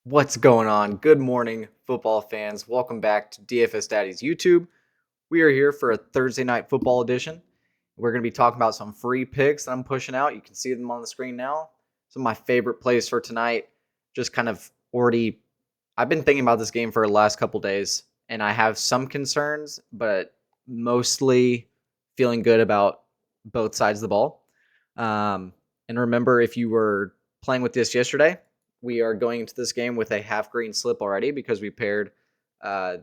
What's going on? Good morning, football fans. Welcome back to DFS Daddy's YouTube. We are here for a Thursday night football edition. We're going to be talking about some free picks that I'm pushing out. You can see them on the screen now. Some of my favorite plays for tonight. Just kind of already, I've been thinking about this game for the last couple days, and I have some concerns, but mostly feeling good about both sides of the ball. And remember, if you were playing with this yesterday, we are going into this game with a half green slip already because we paired uh,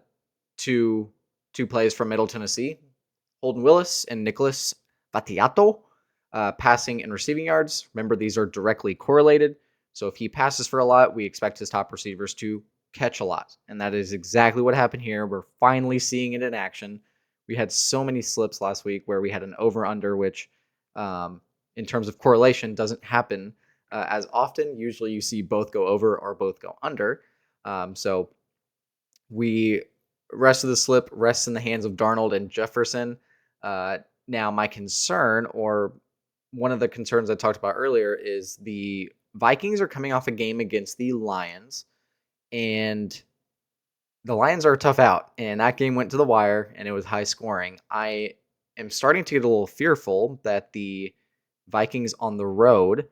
two plays from Middle Tennessee, Holden Willis and Nicholas Battiato, passing and receiving yards. Remember, these are directly correlated. So if he passes for a lot, we expect his top receivers to catch a lot. And that is exactly what happened here. We're finally seeing it in action. We had so many slips last week where we had an over-under, which in terms of correlation doesn't happen as often. Usually you see both go over or both go under. So we rest of the slip rests in the hands of Darnold and Jefferson. Now, my concern, or one of the concerns I talked about earlier, is the Vikings are coming off a game against the Lions, and the Lions are a tough out. And that game went to the wire, and it was high scoring. I am starting to get a little fearful that the Vikings on the road,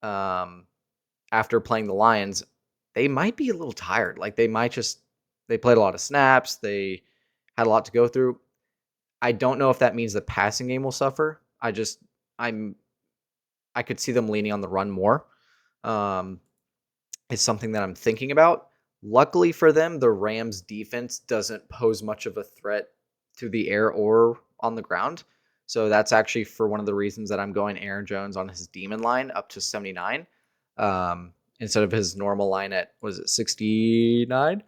after playing the Lions, they might be a little tired. Like they played a lot of snaps. They had a lot to go through. I don't know if that means the passing game will suffer. I'm I could see them leaning on the run more. Um, is something that I'm thinking about. Luckily for them, the Rams defense doesn't pose much of a threat to the air or on the ground. So that's actually for one of the reasons that I'm going Aaron Jones on his demon line up to 79 instead of his normal line at, was it 69?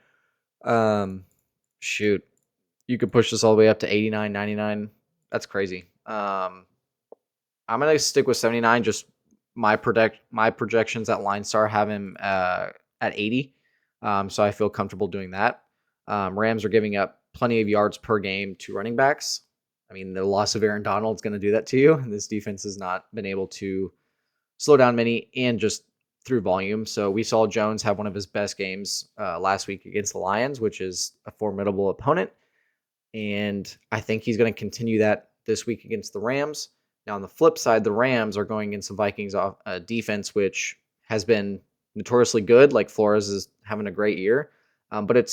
Um, shoot, you could push this all the way up to 89, 99. That's crazy. I'm gonna stick with 79. Just my projections at Line Star have him at 80. So I feel comfortable doing that. Rams are giving up plenty of yards per game to running backs. I mean, the loss of Aaron Donald is going to do that to you. And this defense has not been able to slow down many and just through volume. So we saw Jones have one of his best games last week against the Lions, which is a formidable opponent. And I think he's going to continue that this week against the Rams. Now, on the flip side, the Rams are going against the Vikings defense, which has been notoriously good. Like Flores is having a great year. But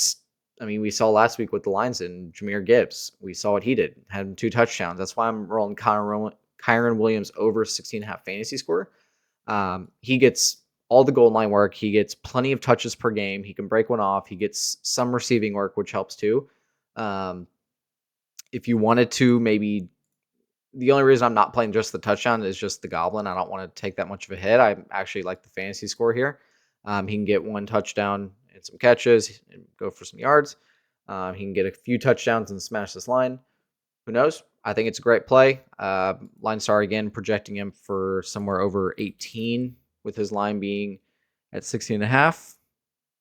we saw last week with the Lions and Jahmyr Gibbs. We saw what he did, had 2 touchdowns. That's why I'm rolling Kyron Williams over 16.5 fantasy score. He gets all the goal line work. He gets plenty of touches per game. He can break one off. He gets some receiving work, which helps too. If you wanted to, maybe the only reason I'm not playing just the touchdown is just the Goblin. I don't want to take that much of a hit. I actually like the fantasy score here. He can get 1 touchdown and some catches and go for some yards. He can get a few touchdowns and smash this line. Who knows? I think it's a great play. Line Star, again, projecting him for somewhere over 18 with his line being at 16.5.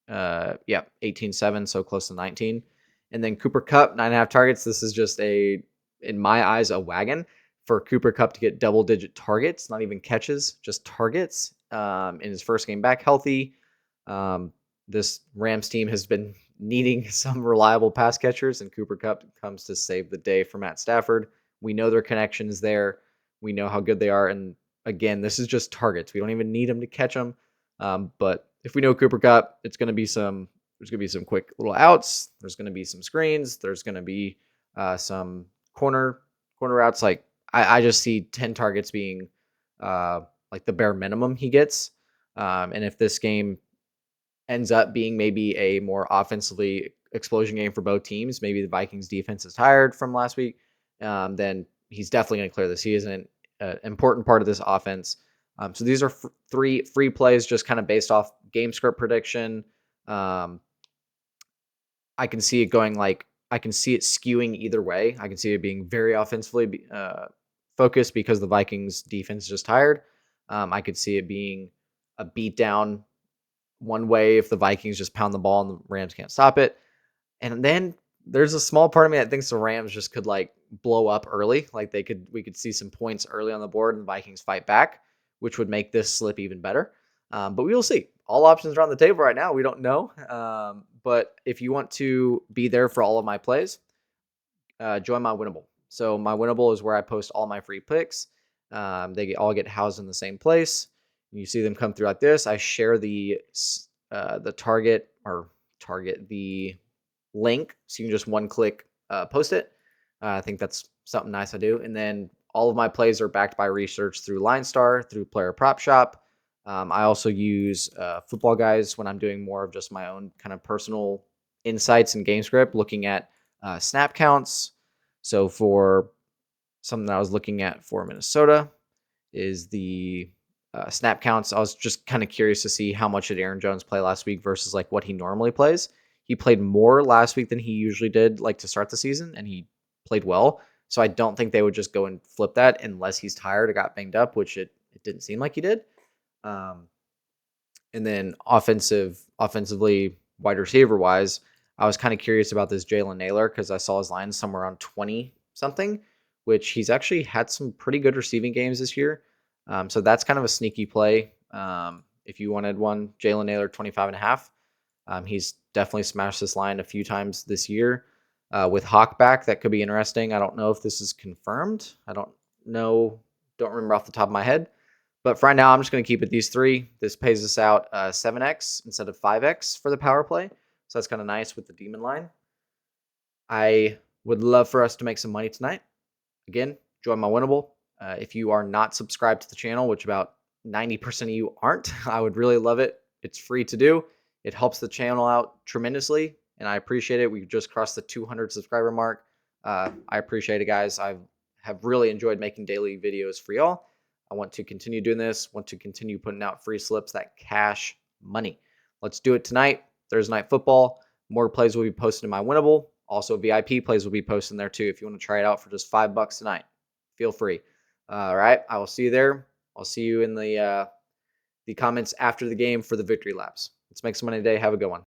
18-7, so close to 19. And then Cooper Kupp, 9.5 targets. This is just in my eyes, a wagon for Cooper Kupp to get double-digit targets, not even catches, just targets in his first game back healthy. This Rams team has been needing some reliable pass catchers, and Cooper Kupp comes to save the day for Matt Stafford. We know their connection is there. We know how good they are. And again, this is just targets. We don't even need them to catch them. But if we know Cooper Kupp, there's going to be some quick little outs. There's going to be some screens. There's going to be some corner routes. Like I just see 10 targets being like the bare minimum he gets. And if this game ends up being maybe a more offensively explosion game for both teams, maybe the Vikings defense is tired from last week, then he's definitely going to clear this. He is an important part of this offense. So these are 3 free plays just kind of based off game script prediction. I can see it skewing either way. I can see it being very offensively focused because the Vikings defense is just tired. I could see it being a beatdown one way if the Vikings just pound the ball and the Rams can't stop it. And then there's a small part of me that thinks the Rams just could like blow up early. Like we could see some points early on the board and the Vikings fight back, which would make this slip even better. But we will see. all options are on the table right now. We don't know. But if you want to be there for all of my plays, join my Winnable. So my Winnable is where I post all my free picks. All get housed in the same place. You see them come through like this. I share the the link, so you can just one click post it. I think that's something nice I do. And then all of my plays are backed by research through LineStar, through PlayerPropShop. I also use Football Guys when I'm doing more of just my own kind of personal insights and game script, looking at snap counts. So for something that I was looking at for Minnesota is the snap counts. I was just kind of curious to see how much did Aaron Jones play last week versus like what he normally plays. He played more last week than he usually did, like to start the season, and he played well. So I don't think they would just go and flip that unless he's tired or got banged up, which it didn't seem like he did. Um, and then offensively, wide receiver wise, I was kind of curious about this Jalen Naylor because I saw his line somewhere around 20 something, which he's actually had some pretty good receiving games this year. So that's kind of a sneaky play. If you wanted one, Jalen Naylor 25.5. He's definitely smashed this line a few times this year. With Hawk back, that could be interesting. I don't know if this is confirmed. I don't know. Don't remember off the top of my head. But for right now, I'm just going to keep it these three. This pays us out 7x instead of 5x for the power play. So that's kind of nice with the demon line. I would love for us to make some money tonight. Again, join my Winnable. If you are not subscribed to the channel, which about 90% of you aren't, I would really love it. It's free to do. It helps the channel out tremendously, and I appreciate it. We just crossed the 200 subscriber mark. I appreciate it, guys. I have really enjoyed making daily videos for y'all. I want to continue doing this, want to continue putting out free slips, that cash money. Let's do it tonight. Thursday Night Football. More plays will be posted in my Winnable. Also, VIP plays will be posted in there too. If you want to try it out for just $5 tonight, feel free. All right, I will see you there. I'll see you in the comments after the game for the victory laps. Let's make some money today. Have a good one.